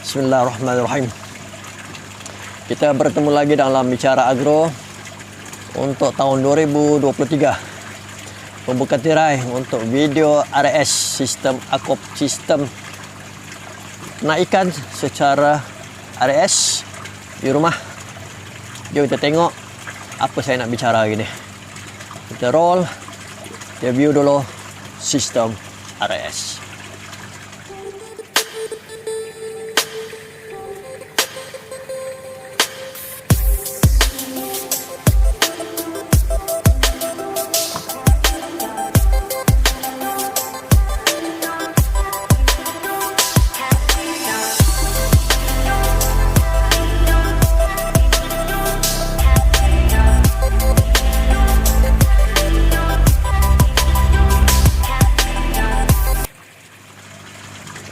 Bismillahirrahmanirrahim. Kita bertemu lagi dalam Bicara Agro untuk tahun 2023. Pembuka tirai untuk video RS sistem akop sistem ternak ikan secara RS di rumah. Jom kita tengok apa saya nak bicara hari ni. Kita roll, kita view dulu sistem RS.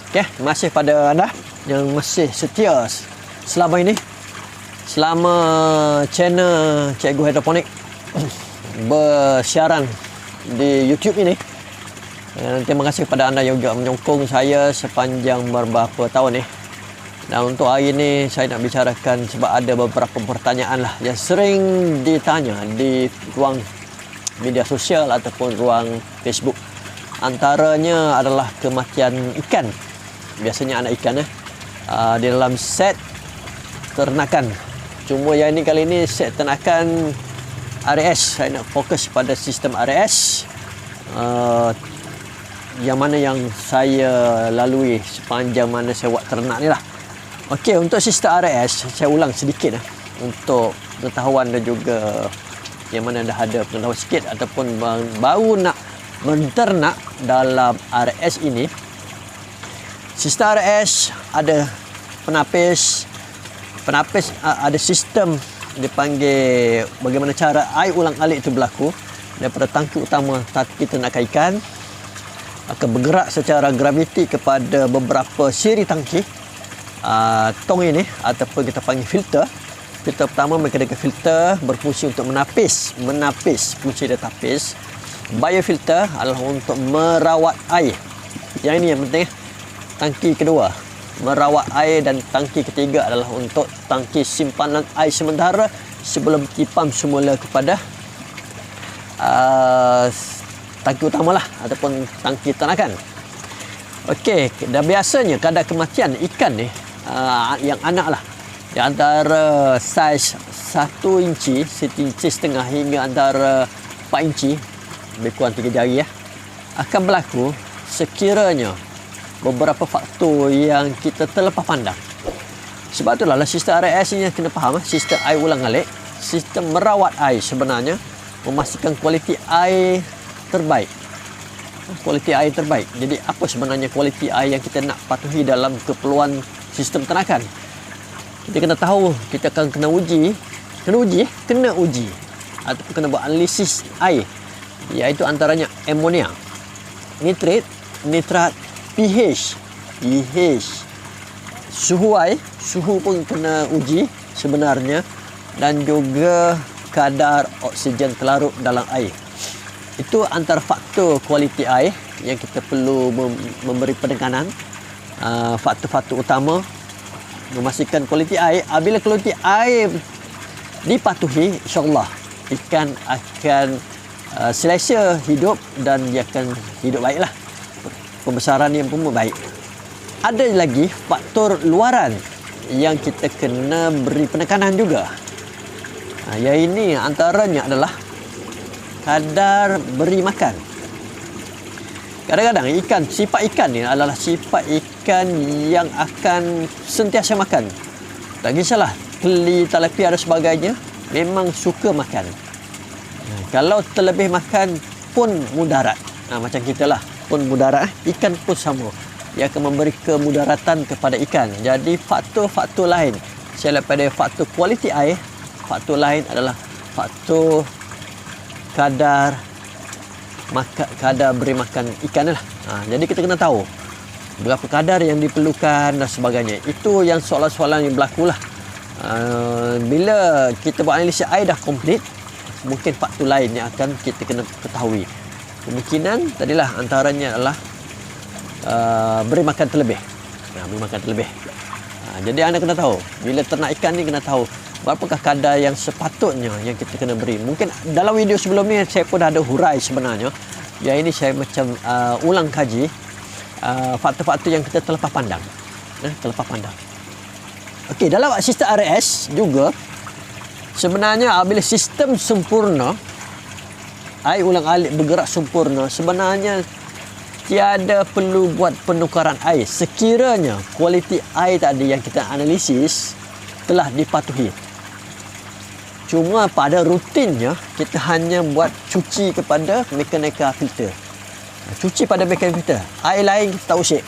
Okay, terima kasih pada anda yang masih setia selama ini, selama channel Cikgu Hidroponik bersiaran di YouTube ini. Dan terima kasih kepada anda yang juga menyokong saya sepanjang beberapa tahun ni. Dan untuk hari ini saya nak bicarakan sebab ada beberapa pertanyaan lah yang sering ditanya di ruang media sosial ataupun ruang Facebook. Antaranya adalah kematian ikan. Biasanya anak ikan di dalam set ternakan. Cuma yang ini kali ini set ternakan RS. Saya nak fokus pada sistem RS yang mana yang saya lalui sepanjang mana saya buat ternak ni lah. Okey, untuk sistem RS saya ulang sedikit untuk pengetahuan dan juga yang mana dah ada pengetahuan sikit ataupun baru nak menternak dalam RS ini. Sistem RS ada penapis ada sistem dipanggil bagaimana cara air ulang-alik itu berlaku daripada tangki utama tangki ternakan ikan akan bergerak secara graviti kepada beberapa siri tangki tong ini ataupun kita panggil filter. Filter pertama mekanikal filter berfungsi untuk menapis fungsi dia tapis. Biofilter adalah untuk merawat air. Yang ini yang penting. Tangki kedua merawat air dan tangki ketiga adalah untuk tangki simpanan air sementara sebelum dipam semula kepada tangki utama lah ataupun tangki ternakan. Okey, dan biasanya kadar kematian ikan ni yang anak lah di antara saiz 1 inci, 1,5 inci hingga antara 4 inci, lebih kurang 3 jari akan berlaku sekiranya beberapa faktor yang kita terlepas pandang. Sebab itulah sistem RS ni kena faham, sistem air ulang alik, sistem merawat air sebenarnya memastikan kualiti air terbaik. Kualiti air terbaik. Jadi apa sebenarnya kualiti air yang kita nak patuhi dalam keperluan sistem ternakan? Kita kena tahu, kita akan kena uji ataupun kena buat analisis air, iaitu antaranya amonia, nitrat, pH, suhu air, suhu pun kena uji sebenarnya, dan juga kadar oksigen terlarut dalam air. Itu antara faktor kualiti air yang kita perlu memberi penekanan. Faktor-faktor utama memastikan kualiti air. Apabila kualiti air dipatuhi, insyaAllah ikan akan selesa hidup dan dia akan hidup baiklah. Pembesaran yang pun baik. Ada lagi faktor luaran yang kita kena beri penekanan juga. Yang ini antaranya adalah kadar beri makan. Kadang-kadang sifat ikan ni adalah sifat ikan yang akan sentiasa makan. Tak kisahlah keli, talapi ada sebagainya, memang suka makan. Kalau terlebih makan pun mudarat. Macam kita lah pun mudarat, ikan pun sama. Dia akan memberi kemudaratan kepada ikan. Jadi faktor-faktor lain selain daripada faktor kualiti air, faktor lain adalah faktor kadar beri makan ikan lah. Jadi kita kena tahu berapa kadar yang diperlukan dan sebagainya. Itu yang soalan-soalan yang berlaku lah. Bila kita buat analisis air dah komplit, mungkin faktor lain yang akan kita kena ketahui. Kemungkinan tadilah antaranya adalah beri makan terlebih. Jadi anda kena tahu, bila ternak ikan ni kena tahu berapakah kadar yang sepatutnya yang kita kena beri. Mungkin dalam video sebelum ni saya pun ada hurai sebenarnya. Yang ini saya macam ulang kaji faktor-faktor yang kita terlepas pandang. Terlepas pandang. Okey, dalam sistem RS juga sebenarnya bila sistem sempurna, air ulang-alik bergerak sempurna, sebenarnya tiada perlu buat penukaran air sekiranya kualiti air tadi yang kita analisis telah dipatuhi. Cuma pada rutinnya kita hanya buat cuci kepada mechanical filter. Cuci pada mechanical filter. Air lain kita tak usik.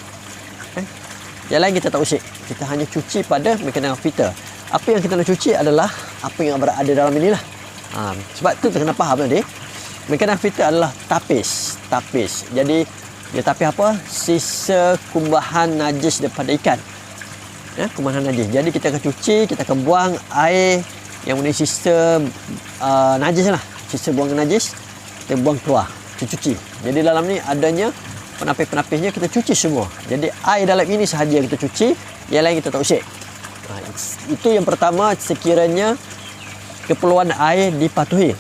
Yang lain kita tak usik. Kita hanya cuci pada mechanical filter. Apa yang kita nak cuci adalah apa yang berada dalam inilah. Sebab tu kena faham tadi. Mechanical filter adalah tapis. Jadi dia tapis apa? Sisa kumbahan najis daripada ikan. Kumbahan najis. Jadi kita akan cuci, kita akan buang air yang mempunyai sisa najis lah. Sisa buangan najis kita buang keluar, kita cuci. Jadi dalam ni adanya penapis-penapisnya, kita cuci semua. Jadi air dalam ini sahaja kita cuci, yang lain kita tak usik. Itu yang pertama, sekiranya keperluan air dipatuhi.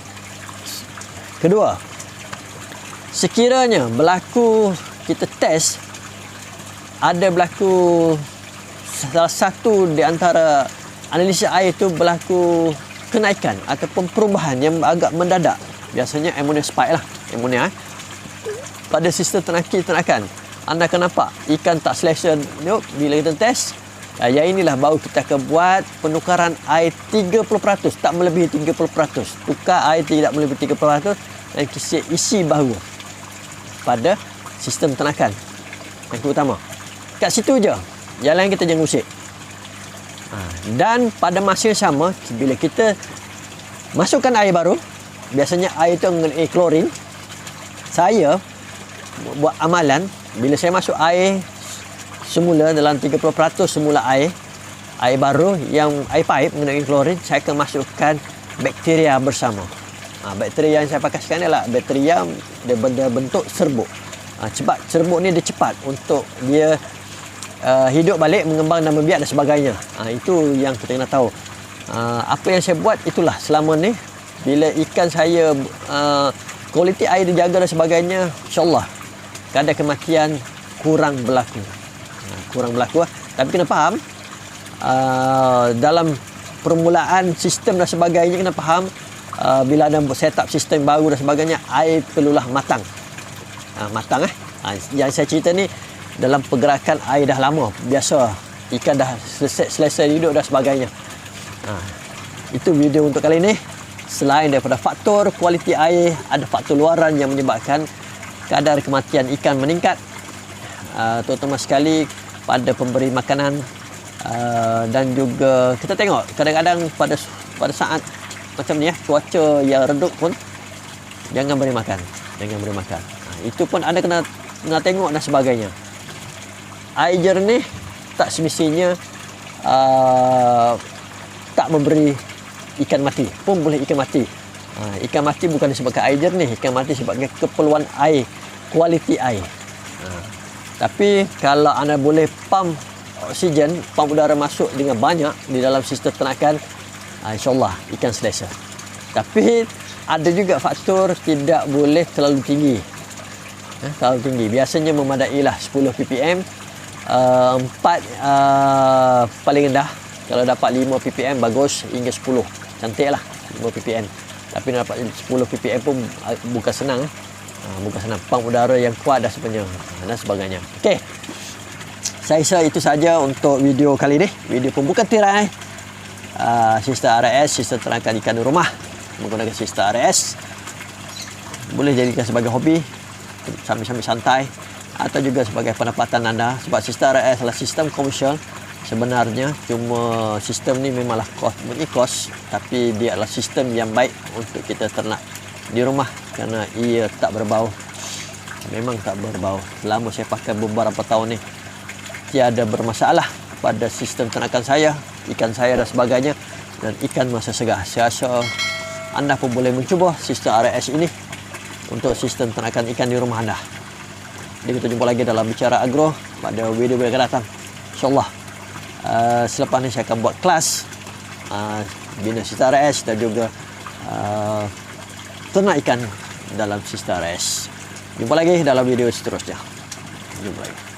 Kedua, sekiranya berlaku kita test, ada berlaku salah satu di antara analisis air itu berlaku kenaikan ataupun perubahan yang agak mendadak. Biasanya ammonia spike lah. Ammonia pada sistem ternakan. Anda akan nampak ikan tak selesa. Bila kita test, yang inilah baru kita akan buat penukaran air 30%. Tak melebihi 30%. Tukar air tidak melebihi 30% dan isi baru pada sistem ternakan. Yang utama. Kat situ je. Yang lain kita jangan usik. Dan pada masa yang sama, bila kita masukkan air baru, biasanya air itu mengenai klorin. Saya buat amalan, bila saya masuk air semula dalam 30% semula air baru yang air paip mengenai klorin, saya akan masukkan bakteria bersama. Bakteria yang saya pakai sekarang adalah bakteria dia bentuk serbuk. Sebab serbuk ni dia cepat untuk dia hidup balik, mengembang dan membiak dan sebagainya. Itu yang kita kena tahu. Apa yang saya buat itulah selama ni. Bila ikan saya kualiti air dijaga dan sebagainya, insyaAllah kadar kematian kurang berlaku. Tapi kena faham, dalam permulaan sistem dan sebagainya, kena faham bila ada set up sistem baru dan sebagainya, air perlulah matang. Yang saya cerita ni dalam pergerakan air dah lama, biasa ikan dah selesai hidup dan sebagainya. Itu video untuk kali ini. Selain daripada faktor kualiti air, ada faktor luaran yang menyebabkan kadar kematian ikan meningkat, terutama sekali pada pemberi makanan. Dan juga kita tengok kadang-kadang pada saat macam ni cuaca yang redup pun jangan beri makan. Itu pun anda kena tengok dan sebagainya. Air jernih tak semestinya tak memberi ikan mati. Pun boleh ikan mati. Ikan mati bukan disebabkan air jernih. Ikan mati sebabkan keperluan air, kualiti air. Tapi kalau anda boleh pump oksigen, pump udara masuk dengan banyak di dalam sistem ternakan, insyaAllah ikan selesa. Tapi ada juga faktor tidak boleh terlalu tinggi. Biasanya memadailah 10 ppm. 4 paling rendah. Kalau dapat 5 ppm bagus, hingga 10 cantik lah 5 ppm. Tapi nak dapat 10 ppm pun bukan senang. Pump udara yang kuat dan sebagainya. Okey, saya rasa itu saja untuk video kali ini. Video pembuka tirai sistem RS, sistem ternakan ikan di rumah menggunakan sistem RS. Boleh jadikan sebagai hobi sambil-sambil santai, atau juga sebagai pendapatan anda. Sebab sistem RS adalah sistem komersial sebenarnya. Cuma sistem ni memanglah kos, tapi dia adalah sistem yang baik untuk kita ternak di rumah kerana ia tak berbau. Memang tak berbau. Selama saya pakai beberapa tahun ni, tiada bermasalah pada sistem ternakan saya, ikan saya dan sebagainya, dan ikan masih segar. Saya rasa anda pun boleh mencuba sistem RS ini untuk sistem ternakan ikan di rumah anda. Jadi kita jumpa lagi dalam Bicara Agro pada video yang akan datang, InsyaAllah. Selepas ni saya akan buat kelas bina Sistar RS dan juga ternak ikan dalam Sistar RS. Jumpa lagi dalam video seterusnya. Jumpa lagi.